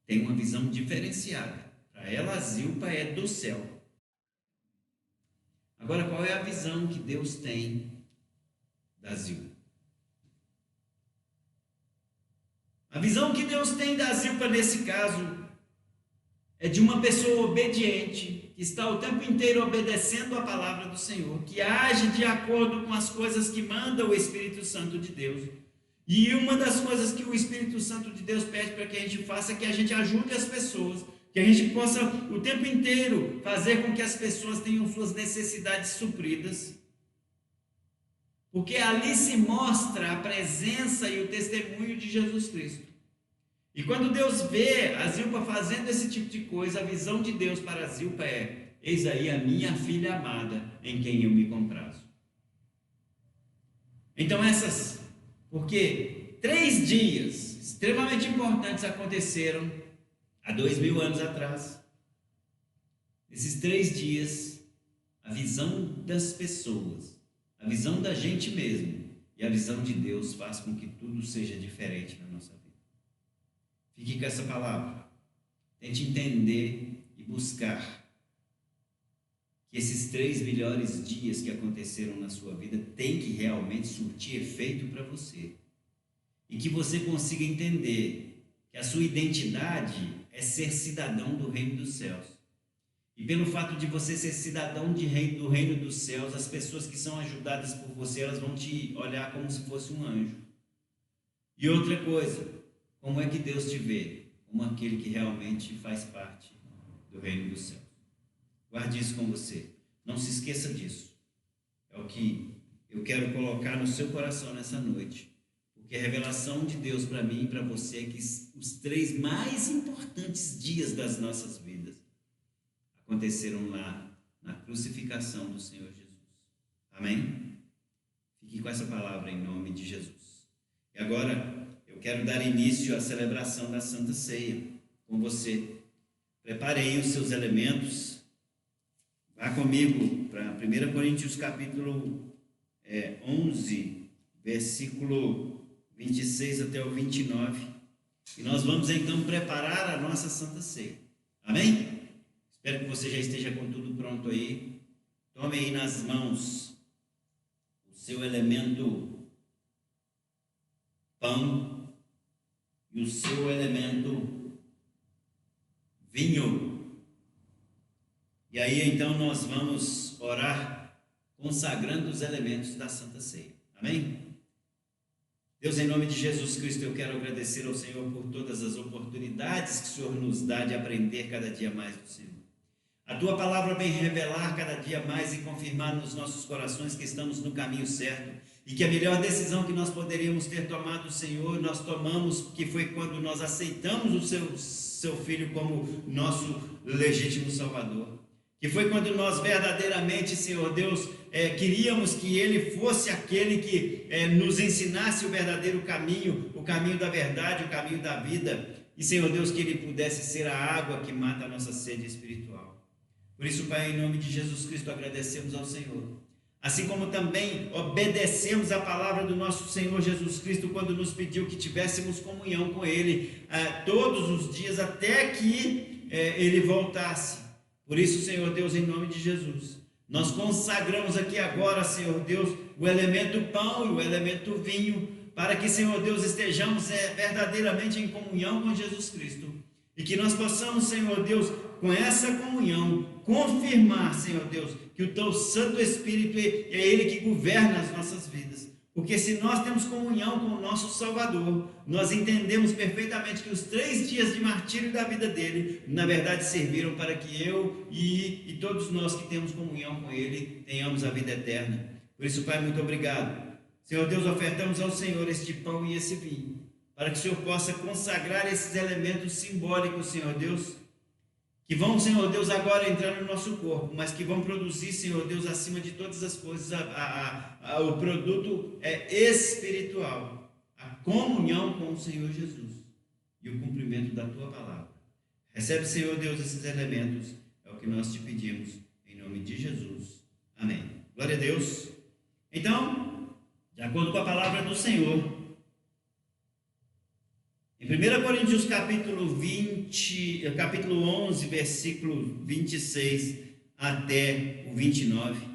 tem uma visão diferenciada. Para ela, a Zilpa é do céu. Agora, qual é a visão que Deus tem da Zilpa? A visão que Deus tem da Zilpa nesse caso é de uma pessoa obediente, que está o tempo inteiro obedecendo a palavra do Senhor, que age de acordo com as coisas que manda o Espírito Santo de Deus. E uma das coisas que o Espírito Santo de Deus pede para que a gente faça é que a gente ajude as pessoas, que a gente possa o tempo inteiro fazer com que as pessoas tenham suas necessidades supridas, porque ali se mostra a presença e o testemunho de Jesus Cristo. E quando Deus vê a Zilpa fazendo esse tipo de coisa, a visão de Deus para a Zilpa é: eis aí a minha filha amada, em quem eu me comprazo. Então porque 3 dias extremamente importantes aconteceram há 2000 anos atrás. Nesses 3 dias, a visão das pessoas, a visão da gente mesmo e a visão de Deus faz com que tudo seja diferente na nossa vida. Fique com essa palavra. Tente entender e buscar que esses 3 melhores dias que aconteceram na sua vida tem que realmente surtir efeito para você. E que você consiga entender que a sua identidade é ser cidadão do reino dos céus. E pelo fato de você ser cidadão do reino dos céus, as pessoas que são ajudadas por você, elas vão te olhar como se fosse um anjo. E outra coisa, como é que Deus te vê? Como aquele que realmente faz parte do reino dos céus. Guarde isso com você. Não se esqueça disso. É o que eu quero colocar no seu coração nessa noite. Porque a revelação de Deus para mim e para você é que os 3 mais importantes dias das nossas vidas aconteceram lá na crucificação do Senhor Jesus. Amém? Fique com essa palavra em nome de Jesus. E agora eu quero dar início à celebração da Santa Ceia com você. Preparei os seus elementos. Vá comigo para 1 Coríntios capítulo 11, versículo 26 até o 29. E nós vamos então preparar a nossa Santa Ceia. Amém? Espero que você já esteja com tudo pronto aí. Tome aí nas mãos o seu elemento pão e o seu elemento vinho. E aí então nós vamos orar consagrando os elementos da Santa Ceia. Amém? Deus, em nome de Jesus Cristo, eu quero agradecer ao Senhor por todas as oportunidades que o Senhor nos dá de aprender cada dia mais do Senhor. A Tua palavra vem revelar cada dia mais e confirmar nos nossos corações que estamos no caminho certo e que a melhor decisão que nós poderíamos ter tomado, Senhor, nós tomamos, que foi quando nós aceitamos o Seu Filho como nosso legítimo Salvador. Que foi quando nós verdadeiramente, Senhor Deus, queríamos que Ele fosse aquele que nos ensinasse o verdadeiro caminho, o caminho da verdade, o caminho da vida. E, Senhor Deus, que Ele pudesse ser a água que mata a nossa sede espiritual. Por isso, Pai, em nome de Jesus Cristo, agradecemos ao Senhor. Assim como também obedecemos a palavra do nosso Senhor Jesus Cristo, quando nos pediu que tivéssemos comunhão com Ele todos os dias, até que Ele voltasse. Por isso, Senhor Deus, em nome de Jesus, nós consagramos aqui agora, Senhor Deus, o elemento pão e o elemento vinho, para que, Senhor Deus, estejamos verdadeiramente em comunhão com Jesus Cristo. E que nós possamos, Senhor Deus, com essa comunhão, confirmar, Senhor Deus, que o Teu Santo Espírito é Ele que governa as nossas vidas. Porque se nós temos comunhão com o nosso Salvador, nós entendemos perfeitamente que os 3 dias de martírio da vida dele, na verdade, serviram para que eu e todos nós que temos comunhão com ele, tenhamos a vida eterna. Por isso, Pai, muito obrigado. Senhor Deus, ofertamos ao Senhor este pão e esse vinho, para que o Senhor possa consagrar esses elementos simbólicos, Senhor Deus, que vão, Senhor Deus, agora entrar no nosso corpo, mas que vão produzir, Senhor Deus, acima de todas as coisas, o produto espiritual, a comunhão com o Senhor Jesus e o cumprimento da Tua palavra. Recebe, Senhor Deus, esses elementos, é o que nós te pedimos, em nome de Jesus. Amém. Glória a Deus. Então, de acordo com a palavra do Senhor, em 1 Coríntios capítulo 11, versículo 26 até o 29,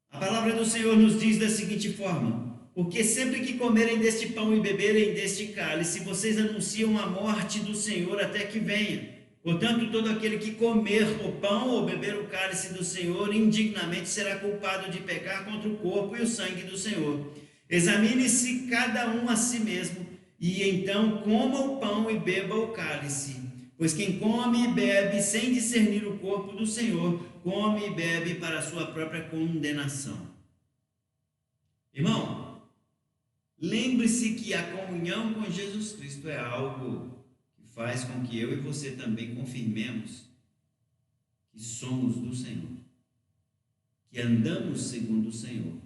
a palavra do Senhor nos diz da seguinte forma: porque sempre que comerem deste pão e beberem deste cálice, vocês anunciam a morte do Senhor até que venha. Portanto, todo aquele que comer o pão ou beber o cálice do Senhor indignamente será culpado de pecar contra o corpo e o sangue do Senhor. Examine-se cada um a si mesmo, e então coma o pão e beba o cálice. Pois quem come e bebe sem discernir o corpo do Senhor, come e bebe para a sua própria condenação. Irmão, lembre-se que a comunhão com Jesus Cristo é algo que faz com que eu e você também confirmemos que somos do Senhor, que andamos segundo o Senhor,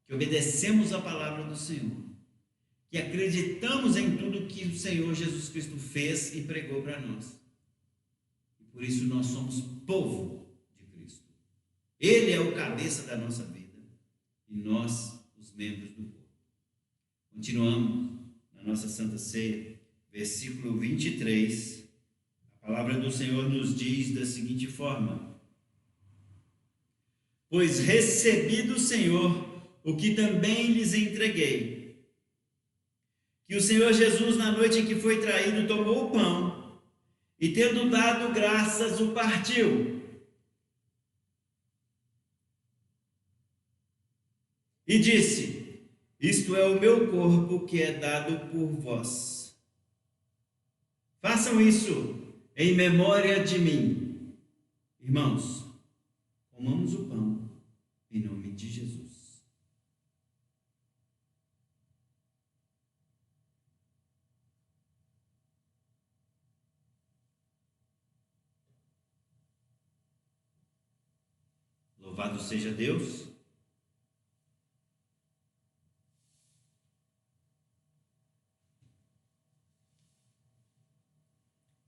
que obedecemos a palavra do Senhor, que acreditamos em tudo que o Senhor Jesus Cristo fez e pregou para nós. E por isso nós somos povo de Cristo. Ele é o cabeça da nossa vida e nós os membros do povo. Continuamos na nossa Santa Ceia, versículo 23. A palavra do Senhor nos diz da seguinte forma: pois recebi do Senhor o que também lhes entreguei, que o Senhor Jesus, na noite em que foi traído, tomou o pão e, tendo dado graças, o partiu. E disse: isto é o meu corpo que é dado por vós. Façam isso em memória de mim. Irmãos, comamos o pão em nome de Jesus. Louvado seja Deus.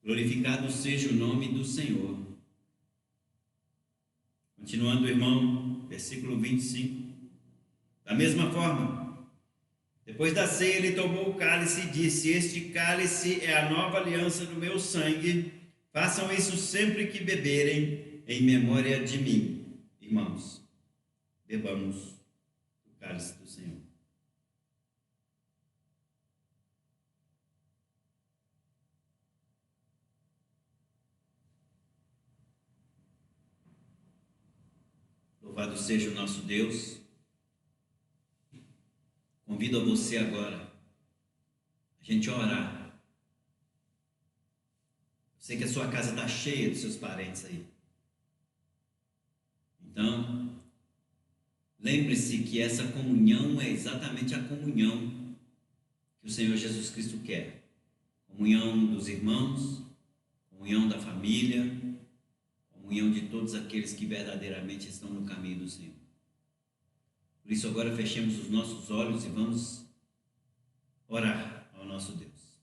Glorificado seja o nome do Senhor. Continuando, irmão, versículo 25. Da mesma forma, depois da ceia, ele tomou o cálice e disse: este cálice é a nova aliança do meu sangue. Façam isso sempre que beberem, em memória de mim. Irmãos, bebamos o cálice do Senhor. Louvado seja o nosso Deus. Convido a você agora a gente orar. Eu sei que a sua casa está cheia de seus parentes aí. Então, lembre-se que essa comunhão é exatamente a comunhão que o Senhor Jesus Cristo quer. Comunhão dos irmãos, comunhão da família, comunhão de todos aqueles que verdadeiramente estão no caminho do Senhor. Por isso agora fechemos os nossos olhos e vamos orar ao nosso Deus.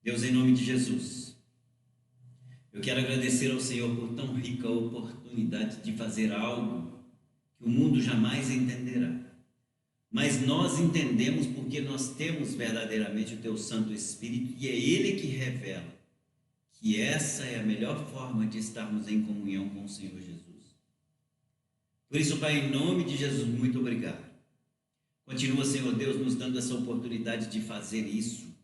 Deus, em nome de Jesus, eu quero agradecer ao Senhor por tão rica oportunidade de fazer algo que o mundo jamais entenderá. Mas nós entendemos porque nós temos verdadeiramente o Teu Santo Espírito e é Ele que revela que essa é a melhor forma de estarmos em comunhão com o Senhor Jesus. Por isso, Pai, em nome de Jesus, muito obrigado. Continua, Senhor Deus, nos dando essa oportunidade de fazer isso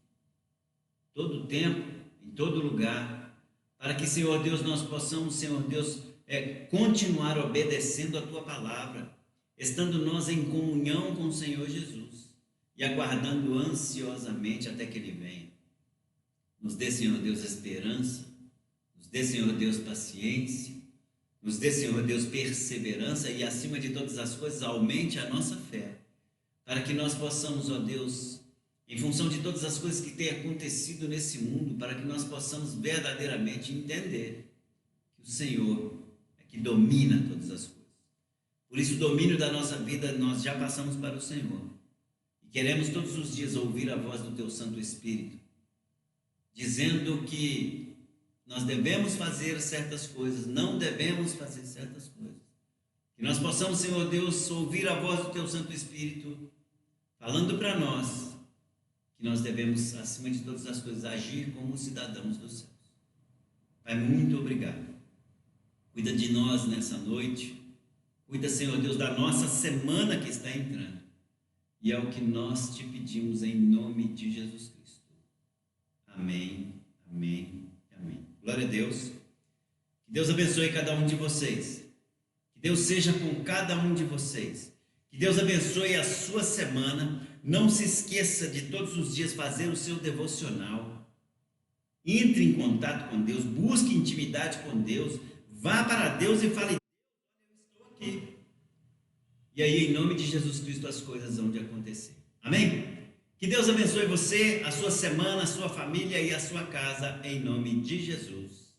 todo tempo, em todo lugar, para que, Senhor Deus, nós possamos, Senhor Deus, continuar obedecendo a Tua palavra, estando nós em comunhão com o Senhor Jesus e aguardando ansiosamente até que Ele venha. Nos dê, Senhor Deus, esperança, nos dê, Senhor Deus, paciência, nos dê, Senhor Deus, perseverança e, acima de todas as coisas, aumente a nossa fé, para que nós possamos, ó Deus, em função de todas as coisas que têm acontecido nesse mundo, para que nós possamos verdadeiramente entender que o Senhor é que domina todas as coisas. Por isso, o domínio da nossa vida nós já passamos para o Senhor. E queremos todos os dias ouvir a voz do Teu Santo Espírito, dizendo que nós devemos fazer certas coisas, não devemos fazer certas coisas. Que nós possamos, Senhor Deus, ouvir a voz do Teu Santo Espírito, falando para nós que nós devemos, acima de todas as coisas, agir como cidadãos dos céus. Pai, muito obrigado. Cuida de nós nessa noite. Cuida, Senhor Deus, da nossa semana que está entrando. E é o que nós te pedimos em nome de Jesus Cristo. Amém, amém e amém. Glória a Deus. Que Deus abençoe cada um de vocês. Que Deus seja com cada um de vocês. Que Deus abençoe a sua semana. Não se esqueça de todos os dias fazer o seu devocional. Entre em contato com Deus. Busque intimidade com Deus. Vá para Deus e fale: Deus, eu estou aqui. E aí, em nome de Jesus Cristo, as coisas vão de acontecer. Amém? Que Deus abençoe você, a sua semana, a sua família e a sua casa, em nome de Jesus.